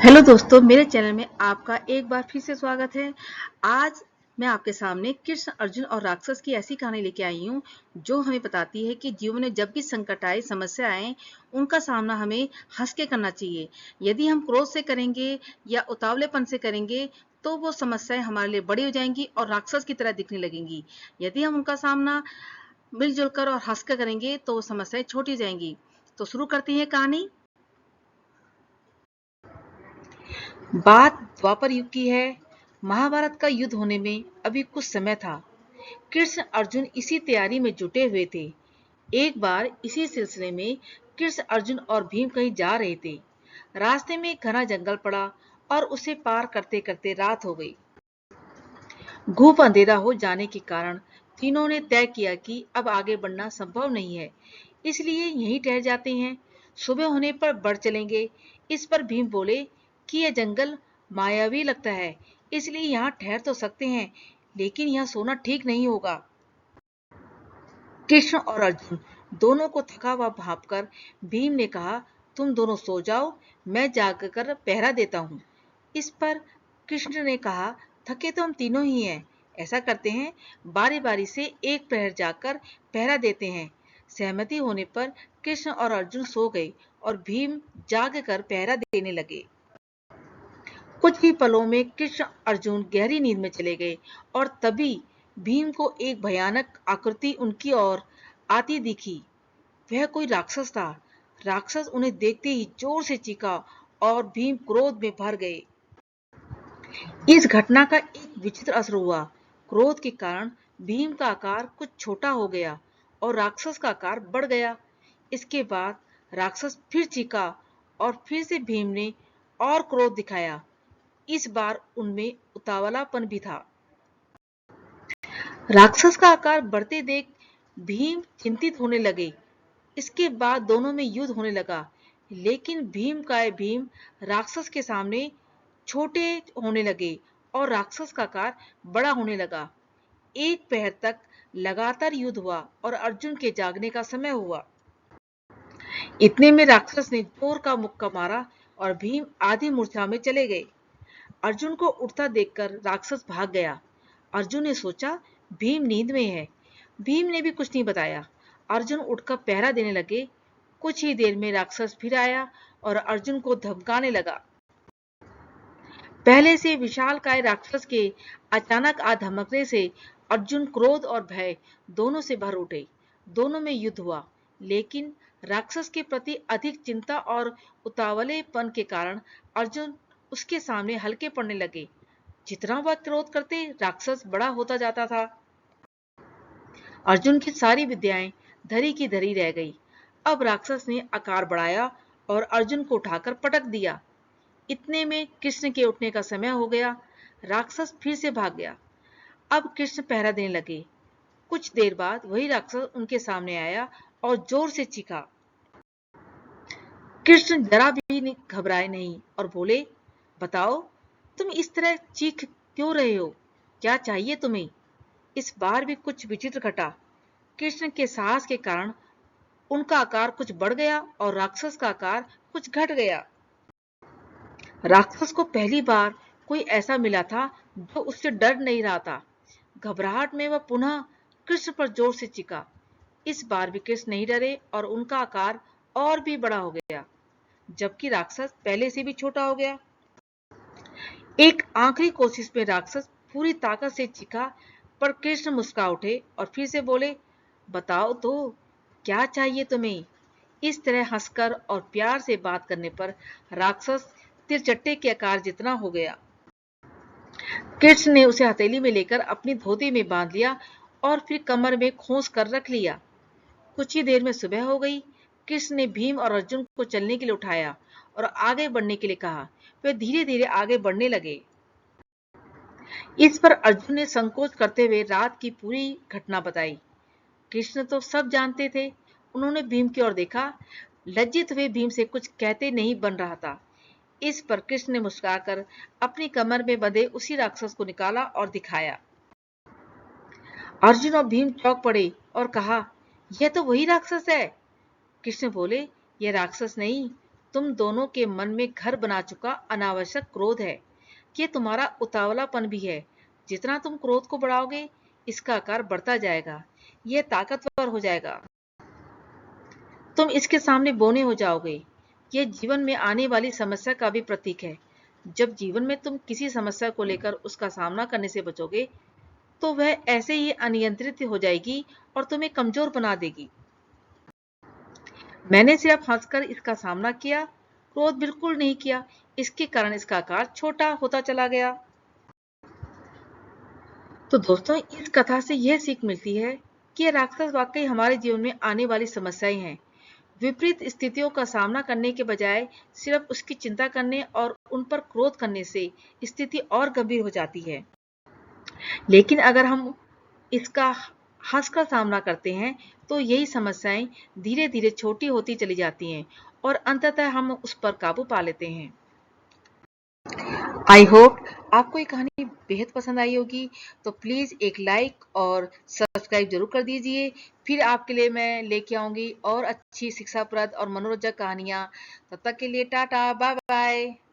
Hello दोस्तों, मेरे channel में आपका एक बार फिर से स्वागत है। आज मैं आपके सामने कृष्ण, अर्जुन और राक्षस की ऐसी कहानी लेके आई हूँ जो हमें बताती है कि जीवन में जब भी संकट आए, समस्या आए, उनका सामना हमें हंस के करना चाहिए। यदि हम क्रोध से करेंगे या उतावलेपन से करेंगे तो वो समस्याएं हमारे लिए बड़ी हो जाएंगी और राक्षस की तरह दिखने लगेंगी। यदि हम उनका सामना मिलजुल कर और हंस कर करेंगे तो वो समस्याएं छोटी हो जाएंगी। तो शुरू करती है कहानी। बात द्वापर युग की है। महाभारत का युद्ध होने में अभी कुछ समय था। कृष्ण अर्जुन इसी तैयारी में जुटे हुए थे। एक बार इसी सिलसिले में कृष्ण, अर्जुन और भीम कहीं जा रहे थे। रास्ते में एक घना जंगल पड़ा और उसे पार करते करते रात हो गई। घूप अंधेरा हो जाने के कारण तीनों ने तय किया कि अब आगे बढ़ना संभव नहीं है, इसलिए यहीं ठहर जाते हैं। सुबह होने पर बढ़ चलेंगे। इस पर भीम बोले कि यह जंगल मायावी लगता है, इसलिए यहाँ ठहर तो सकते हैं, लेकिन यहाँ सोना ठीक नहीं होगा। कृष्ण और अर्जुन दोनों को थका हुआ भांपकर भीम ने कहा, तुम दोनों सो जाओ, मैं जागकर पहरा देता हूँ। इस पर कृष्ण ने कहा, थके तो हम तीनों ही हैं, ऐसा करते हैं, बारी बारी से एक प्रहर जाकर पहरा देते हैं। सहमति होने पर कृष्ण और अर्जुन सो गए और भीम जाग कर पहरा देने लगे। कुछ ही पलों में कृष्ण अर्जुन गहरी नींद में चले गए और तभी भीम को एक भयानक आकृति उनकी ओर आती दिखी। वह कोई राक्षस था। राक्षस उन्हें देखते ही जोर से चीखा और भीम क्रोध में भर गए। इस घटना का एक विचित्र असर हुआ। क्रोध के कारण भीम का आकार कुछ छोटा हो गया और राक्षस का आकार बढ़ गया। इसके बाद राक्षस फिर चीखा और फिर से भीम ने और क्रोध दिखाया। इस बार उनमें उतावलापन भी था। राक्षस का आकार बढ़ते देख भीम चिंतित होने लगे। इसके बाद दोनों में युद्ध होने लगा, लेकिन भीम राक्षस के सामने छोटे होने लगे और राक्षस का आकार बड़ा होने लगा। एक पहर तक लगातार युद्ध हुआ और अर्जुन के जागने का समय हुआ। इतने में राक्षस ने जोर का मुक्का मारा और भीम आधी मूर्छा में चले गए। अर्जुन को उठता देखकर राक्षस भाग गया। अर्जुन ने सोचा भीम नींद में है। भीम ने भी कुछ नहीं बताया। अर्जुन उठकर पहरा देने लगे। कुछ ही देर में राक्षस फिर आया और अर्जुन को धमकाने लगा। पहले से विशालकाय राक्षस के अचानक आ धमकने से अर्जुन क्रोध और भय दोनों से भर उठे। दोनों में युद्ध हुआ, लेकिन राक्षस के प्रति अधिक चिंता और उतावलेपन के कारण अर्जुन उसके सामने हल्के पड़ने लगे। जितना वह क्रोध करते, राक्षस बड़ा होता जाता था। अर्जुन की सारी विद्याएं धरी की धरी रह गई। अब राक्षस ने आकार बढ़ाया और अर्जुन को उठाकर पटक दिया। इतने में कृष्ण के उठने का समय हो गया। राक्षस फिर से भाग गया। अब कृष्ण पहरा देने लगे। कुछ देर बाद वही राक्षस उनके सामने आया और जोर से चीखा। कृष्ण जरा भी घबराए नहीं और बोले, बताओ, तुम इस तरह चीख क्यों रहे हो? क्या चाहिए तुम्हें? इस बार भी कुछ विचित्र घटा। कृष्ण के साहस के कारण उनका आकार कुछ बढ़ गया और राक्षस का आकार कुछ घट गया। राक्षस को पहली बार कोई ऐसा मिला था जो उससे डर नहीं रहा था। घबराहट में वह पुनः कृष्ण पर जोर से चीखा। इस बार भी कृष्ण नहीं डरे और उनका आकार और भी बड़ा हो गया, जबकि राक्षस पहले से भी छोटा हो गया। एक आखिरी कोशिश में राक्षस पूरी ताकत से चीखा, पर कृष्ण मुस्कुरा उठे और फिर से बोले, बताओ तो, क्या चाहिए तुम्हें? इस तरह हंसकर और प्यार से बात करने पर राक्षस तिरचट्टे के आकार जितना हो गया। कृष्ण ने उसे हथेली में लेकर अपनी धोती में बांध लिया और फिर कमर में खोस कर रख लिया। कुछ ही देर में सुबह हो गई। कृष्ण ने भीम और अर्जुन को चलने के लिए उठाया और आगे बढ़ने के लिए कहा। वे धीरे धीरे आगे बढ़ने लगे। इस पर अर्जुन ने संकोच करते हुए रात की पूरी घटना बताई। कृष्ण तो सब जानते थे। उन्होंने भीम की ओर देखा। लज्जित हुए भीम से कुछ कहते नहीं बन रहा था। इस पर कृष्ण ने मुस्कुराकर अपनी कमर में बंधे उसी राक्षस को निकाला और दिखाया। अर्जुन और भीम चौंक पड़े और कहा, यह तो वही राक्षस है। कृष्ण बोले, यह राक्षस नहीं, तुम दोनों के मन में घर बना चुका अनावश्यक क्रोध है। ये तुम्हारा उतावलापन भी है। जितना तुम क्रोध को बढ़ाओगे, इसका आकार बढ़ता जाएगा। यह ताकतवर हो जाएगा। तुम इसके सामने बौने हो जाओगे। यह जीवन में आने वाली समस्या का भी प्रतीक है। जब जीवन में तुम किसी समस्या को लेकर उसका सामना करने से बचोगे, तो वह ऐसे ही अनियंत्रित हो जाएगी और तुम्हें कमजोर बना देगी। मैंने सिर्फ हंसकर इसका सामना किया, क्रोध बिल्कुल नहीं किया। इसके कारण इसका आकार छोटा होता चला गया। तो दोस्तों, इस कथा से यह सीख मिलती है कि ये राक्षस वाकई हमारे जीवन में आने वाली समस्याएं हैं। विपरीत स्थितियों का सामना करने के बजाय सिर्फ उसकी चिंता करने और उन पर क्रोध करने से स्थिति और गंभीर हो जाती है। लेकिन अगर हम इसका हंसकर सामना करते हैं, तो यही समस्याएं धीरे धीरे छोटी होती चली जाती हैं और अंततः हम उस पर काबू पा लेते हैं। आई होप आपको ये कहानी बेहद पसंद आई होगी। तो प्लीज एक लाइक और सब्सक्राइब जरूर कर दीजिए। फिर आपके लिए मैं लेके आऊंगी और अच्छी शिक्षाप्रद और मनोरंजक कहानियां। तब तक के लिए टाटा, बाय बाय।